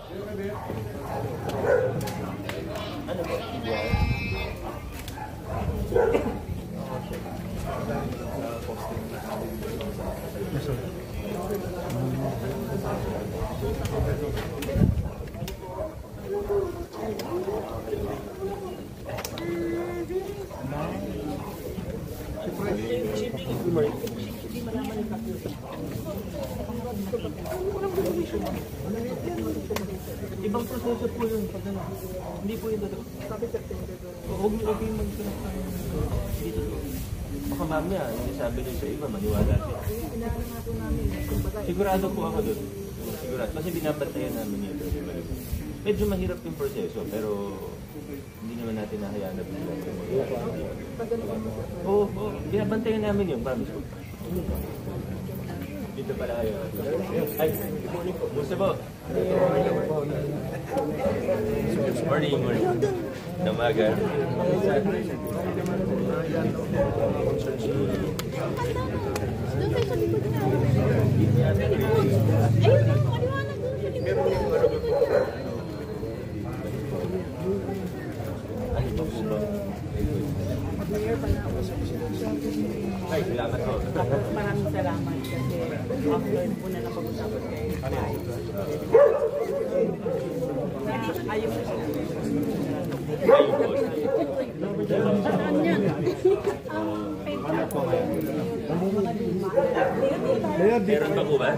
Ano ba? Ibang proseso po yun. Hindi po yun doon. Sabi September doon. Huwag yung mag-pinag dito. Baka mamaya, hindi sabi nyo sa iba, maniwala siya. Inaano nga po namin. Sigurado po ako doon. Sigurado. Kasi binabantayan namin yun. Medyo mahirap yung proseso, pero hindi naman natin nahayaan na bigla. Oo, binabantayan namin yun, promise ko. Dito pala kayo. Ay, good morning po. Gusto po? Morning, morning. Namaga. Doon kayo sa likod na. Ayun ang kaliwanag doon sa likod na. Ano ba po ba? Ay, salamat po. Maraming salamat kasi after po na napag-usapan kayo. Ayaw po siya. Saan yan? Meron pa po ba?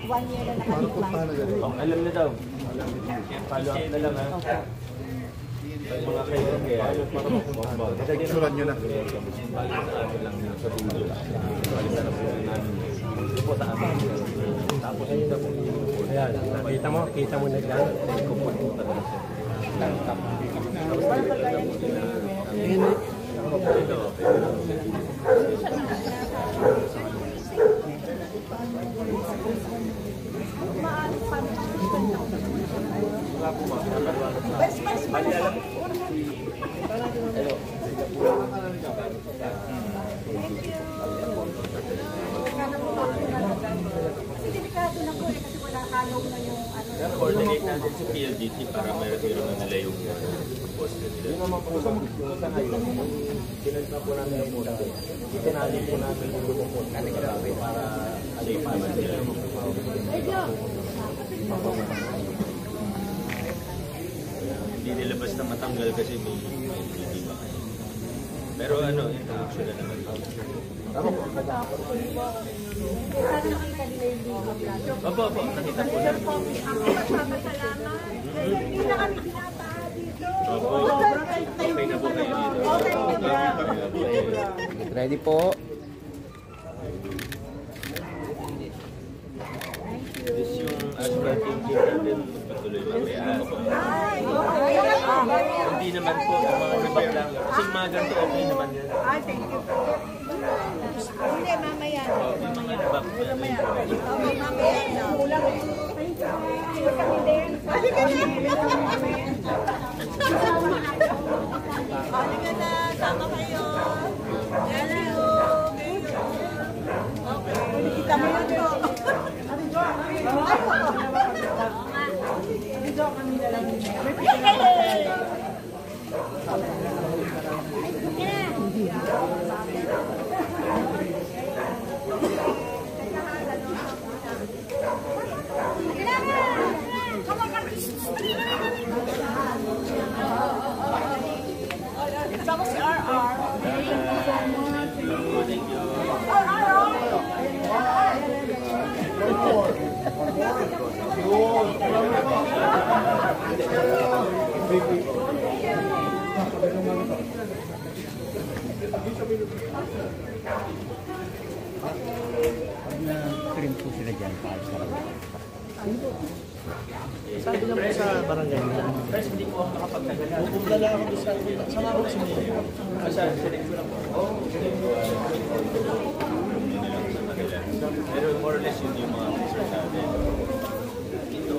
One year na nakalipas. Oh, alam na daw. Follow up na lang ha. Mga kailan kaya. Isuran nyo na. Sa dulo. Balitan na po namin. Po sa amin. Tapos yun na po. Ayan, kita mo na dyan. Kumport talaga siya. Ito. Delikado na po kasi wala kalong na yung ano. Coordinate natin sa PLDT para meron na nila yung post nila. Yun naman po sa ngayon. Pinagpa po namin yung muna. Itinali po namin yung lumupot para alipan nila. Hindi nilabas na matanggal kasi may hindi ba kasi. Pero ano, interaction na naman. Sana nakita nila yung video. Opo, nakita po namin. Salamat. Hindi na kami pinataha dito. Opo, okay na po kayo dito. Ready po. This yung asphalt yung natin patuloy mamaya. Hindi naman po yung mga ribak lang. Kasi mga ganito okay naman yan. Ay, thank you po. Hindi, mamaya. Yung mga ribak. Mamaya. Kulang. Kami din. Halika na. Sama kayo. Hello. Okay. Kita mo yun po. Video kami na lang. Sama si RR. Thank you. Na-trim po sila dyan. Sabi lang po sa barangay nila. First, hindi po ako nakapagtagal. Pupunta lang ako sa sama ko si Mayor. Select ko lang po. Pero more or less yun yung mga officers natin. Ito.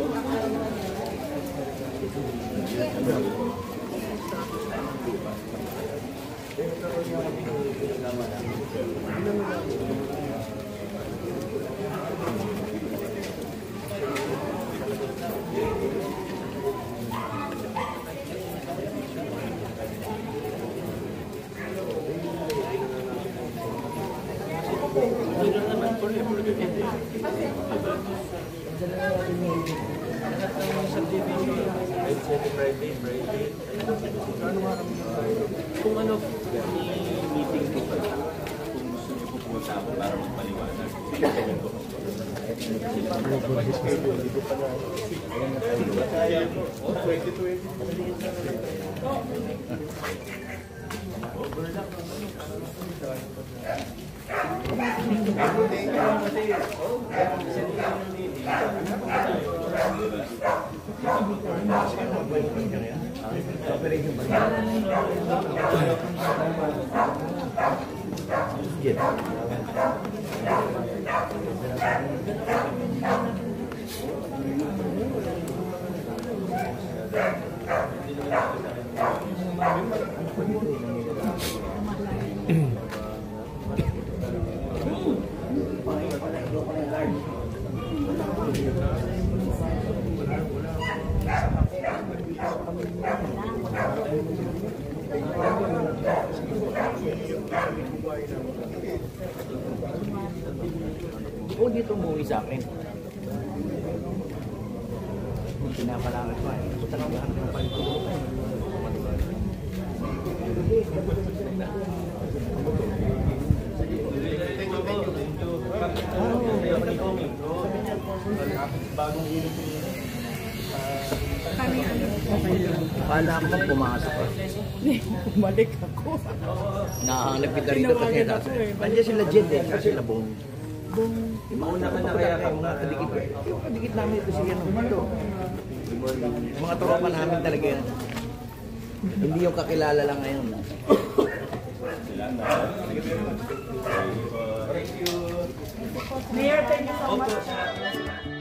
forever ganun din. Diba? Friday. Kung ano, meeting ko pa. Kung gusto niyo po pumunta ako para magpaliwanag. Ganyan ko. O dito umuwi sa akin. Pinapalangat ko. Punta lang ako ng palito. Kala ko bang pumasok ka? Bumalik ako. Nahanap kita rito kasi nandiyan sila Jed eh, kasi sila Bong. Mauna ka na kaya ka mga Kadikit ko. Yung kadikit namin ito siya nung ito. Mga tropa namin talaga yan. Hindi yung kakilala lang ngayon. Mayor, thank you so much.